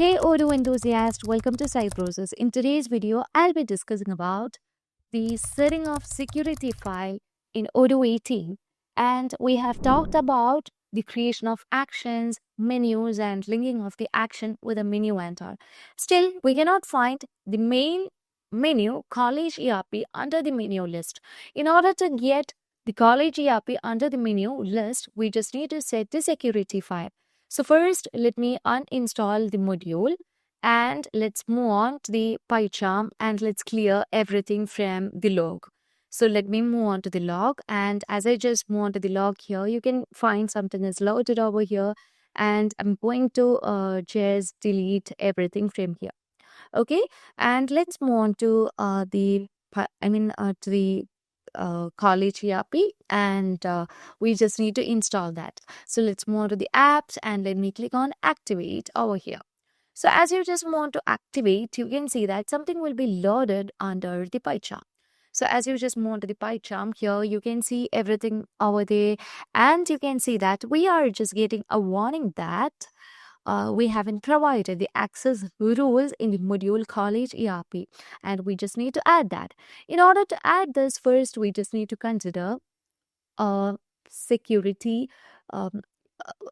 Hey Odoo enthusiast, welcome to Cybrosys. In today's video, I'll be discussing about the setting of security file in Odoo 18. And we have talked about the creation of actions, menus, and linking of the action with a menu and all. Still, we cannot find the main menu college ERP under the menu list. In order to get the college ERP under the menu list, we just need to set the security file. So first, let me uninstall the module and let's move on to the PyCharm and let's clear everything from the log. So let me move on to the log, and as I just move on to the log here, you can find something is loaded over here, and I'm going to just delete everything from here. Okay, and let's move on to college ERP, and we just need to install that. So let's move on to the apps and let me click on activate over here. So as you just want to activate, you can see that something will be loaded under the PyCharm. So as you just move on to the PyCharm here, you can see everything over there, and you can see that we are just getting a warning that we haven't provided the access rules in the module college ERP, and we just need to add that. In order to add this, first we just need to consider a security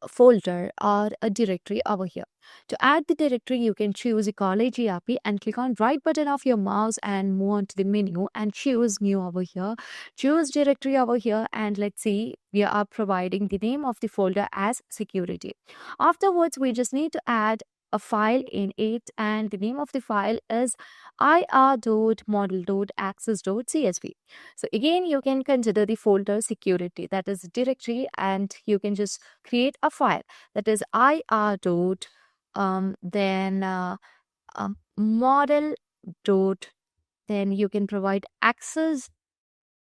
folder or a directory over here. To add the directory, you can choose the college ERP and click on right button of your mouse and move on to the menu and choose new over here. Choose directory over here, and let's see, we are providing the name of the folder as security. Afterwards, we just need to add a file in it, and the name of the file is ir.model.access.csv. So again, you can consider the folder security, that is directory, and you can just create a file that is ir dot model dot, then you can provide access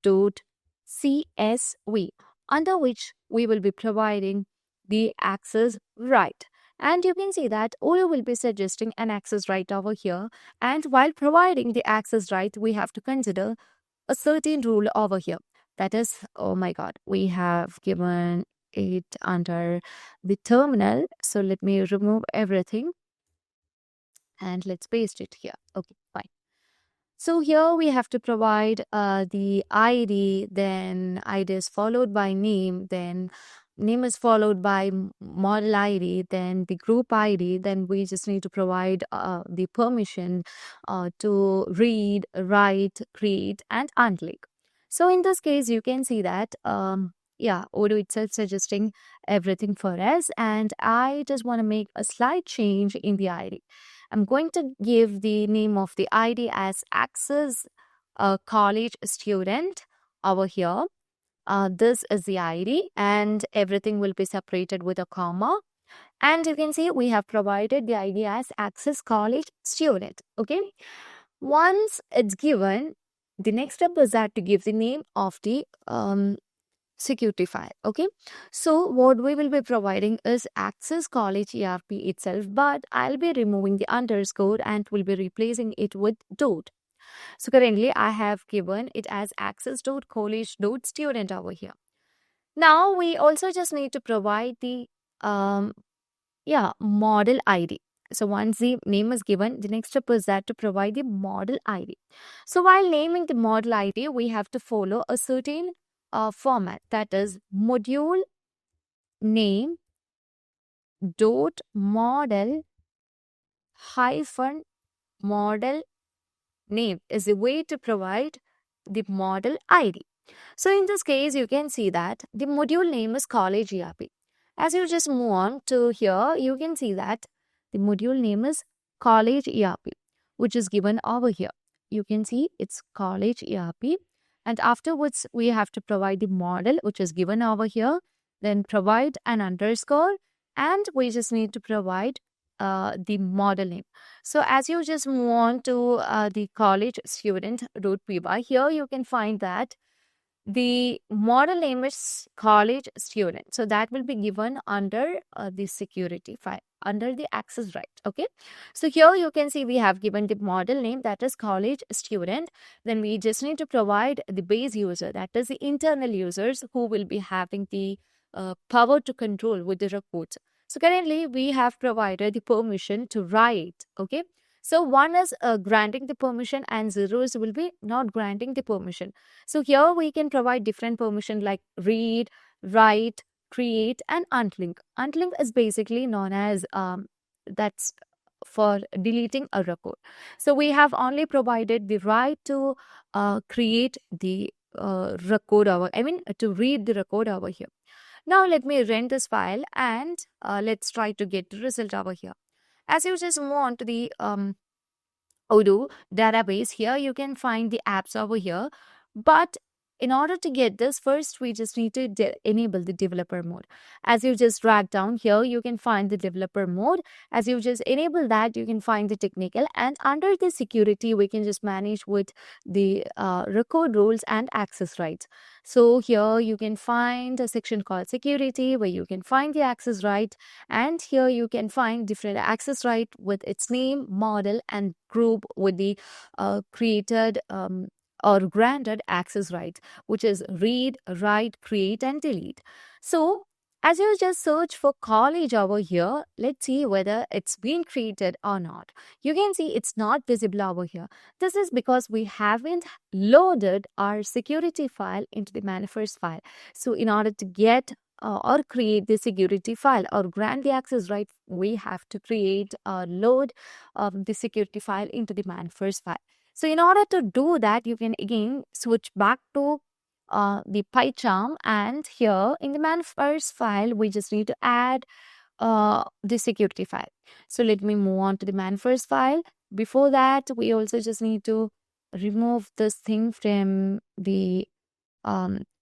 dot csv, under which we will be providing the access right. And you can see that Odoo will be suggesting an access right over here. And while providing the access right, we have to consider a certain rule over here. That is, oh my God, we have given it under the terminal. So let me remove everything and let's paste it here. Okay, fine. So here we have to provide the ID, then ID is followed by name, then name is followed by model ID, then the group ID, then we just need to provide the permission to read, write, create, and unlink. So in this case, you can see that Odoo itself suggesting everything for us, and I just want to make a slight change in the ID. I'm going to give the name of the ID as access college student over here. This is the ID, and everything will be separated with a comma. And you can see we have provided the ID as access college student. Okay. Once it's given, the next step is that to give the name of the security file. Okay, so what we will be providing is access college ERP itself, but I'll be removing the underscore and will be replacing it with dot. So currently I have given it as access.college.student over here. Now we also just need to provide the model ID. So once the name is given, the next step is that to provide the model ID. So while naming the model ID, we have to follow a certain format, that is module name dot model hyphen model name is the way to provide the model ID. So in this case, you can see that the module name is college ERP. As you just move on to here, you can see that the module name is college ERP, which is given over here. You can see it's college ERP. And afterwards, we have to provide the model, which is given over here, then provide an underscore, and we just need to provide the model name. So as you just move on to the college student.py, here you can find that the model name is college student. So that will be given under the security file, under the access right. Okay. So here you can see we have given the model name, that is college student. Then we just need to provide the base user, that is the internal users who will be having the power to control with the reports. So currently we have provided the permission to write. Okay. So one is granting the permission and zeros will be not granting the permission. So here we can provide different permission like read, write, create, and unlink. Unlink is basically known as that's for deleting a record. So we have only provided the right to create the record over, to read the record over here. Now let me run this file and let's try to get the result over here. As you just move on to the Odoo database, here you can find the apps over here. But in order to get this, first we just need to enable the developer mode. As you just drag down here, you can find the developer mode. As you just enable that, you can find the technical, and under the security, we can just manage with the record rules and access rights. So here you can find a section called security where you can find the access right, and here you can find different access right with its name, model, and group with the created or granted access rights, which is read, write, create, and delete. So as you just search for college over here, let's see whether it's been created or not. You can see it's not visible over here. This is because we haven't loaded our security file into the manifest file. So in order to get or create the security file or grant the access right, we have to create or load the security file into the manifest file. So in order to do that, you can again switch back to the PyCharm, and here in the manifest file, we just need to add the security file. So let me move on to the manifest file. Before that, we also just need to remove this thing from the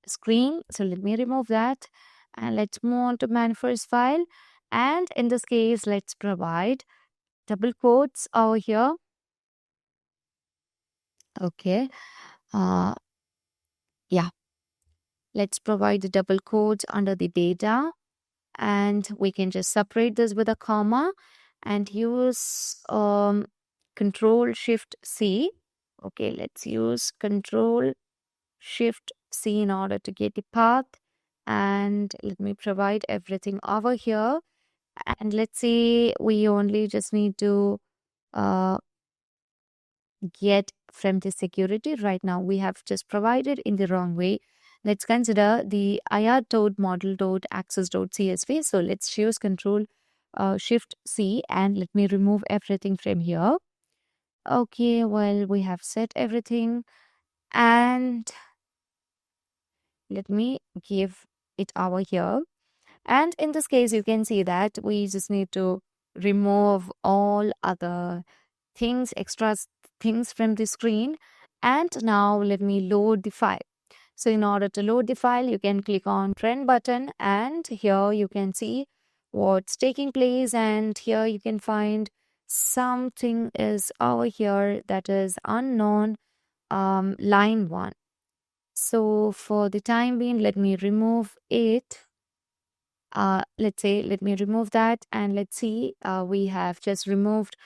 screen. So let me remove that, and let's move on to manifest file. And in this case, let's provide double quotes over here. Okay. Yeah. Let's provide the double quotes under the data, and we can just separate this with a comma and use Control Shift C. Okay, let's use Control Shift C in order to get the path. And let me provide everything over here. And let's say we only just need to get from the security. Right now we have just provided in the wrong way. Let's consider the ir.model.access.csv. So let's choose Control Shift C, and let me remove everything from here. Okay, well, we have set everything, and let me give it over here. And in this case, you can see that we just need to remove all other things, extra things from the screen. And now let me load the file. So in order to load the file, you can click on Run button, and here you can see what's taking place, and here you can find something is over here that is unknown, line 1. So for the time being, let me remove it. Let's say let me remove that, and let's see, we have just removed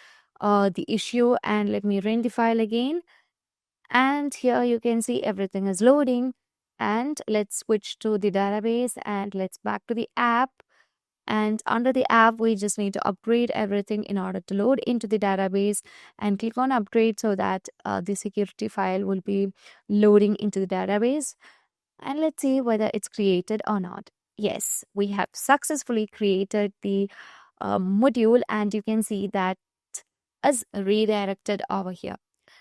the issue, and let me run the file again. And here you can see everything is loading, and let's switch to the database, and let's back to the app. And under the app, we just need to upgrade everything in order to load into the database, and click on upgrade so that the security file will be loading into the database. And let's see whether it's created or not. Yes, we have successfully created the module, and you can see that is redirected over here.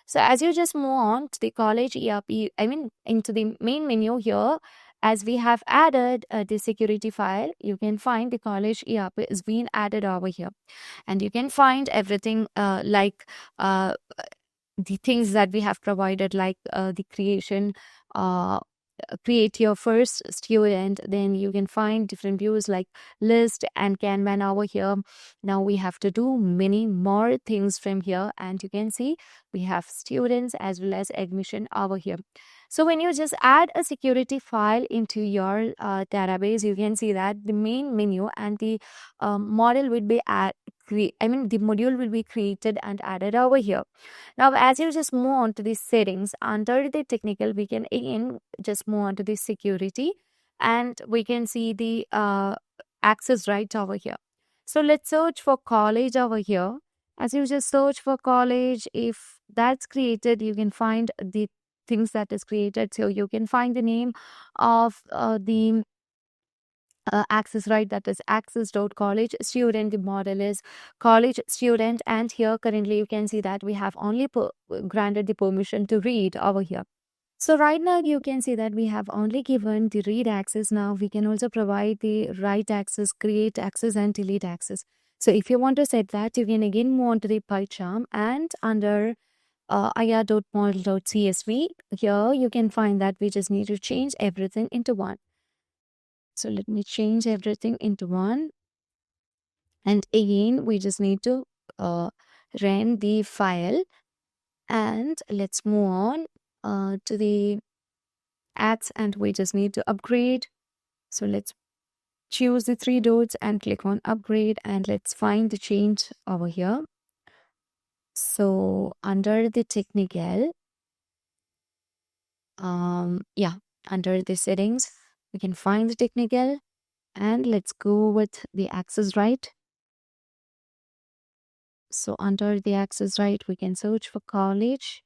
So as you just move on to the college ERP, into the main menu here, as we have added the security file, you can find the college ERP is being added over here. And you can find everything like the things that we have provided, like the creation, create your first student. Then you can find different views like list and Kanban over here. Now we have to do many more things from here, and you can see we have students as well as admission over here. So when you just add a security file into your database, you can see that the main menu and the model will be the module will be created and added over here. Now, as you just move on to the settings, under the technical, we can again just move on to the security, and we can see the access right over here. So let's search for college over here. As you just search for college, if that's created, you can find the things that is created. So you can find the name of the access, right? That is access.college.student. The model is college student, and here currently you can see that we have only granted the permission to read over here. So right now you can see that we have only given the read access. Now we can also provide the write access, create access, and delete access. So if you want to set that, you can again move on to the PyCharm, and under ir.model.csv, here you can find that we just need to change everything into one. So let me change everything into one. And again, we just need to run the file, and let's move on to the ads, and we just need to upgrade. So let's choose the three dots and click on upgrade, and let's find the change over here. So under the technical, under the settings, we can find the technical, and let's go with the access right. So under the access right, we can search for college,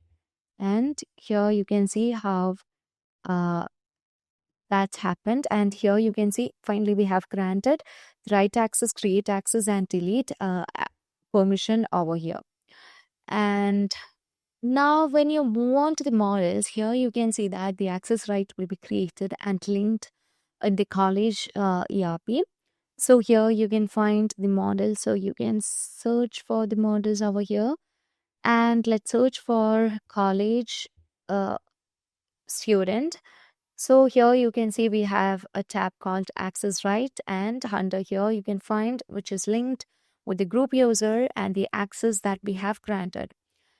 and here you can see how that's happened. And here you can see finally we have granted write access, create access, and delete permission over here. And now when you move on to the models, here you can see that the access right will be created and linked in the college ERP. So here you can find the model. So you can search for the models over here, and let's search for college student. So here you can see we have a tab called access right, and under here you can find which is linked with the group user and the access that we have granted.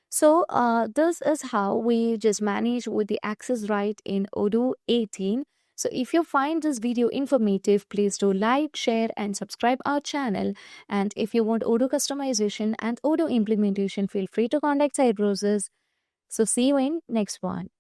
So this is how we just manage with the access right in Odoo 18. So if you find this video informative, please do like, share, and subscribe our channel. And if you want Odoo customization and Odoo implementation, feel free to contact Cybrosys. So see you in next one.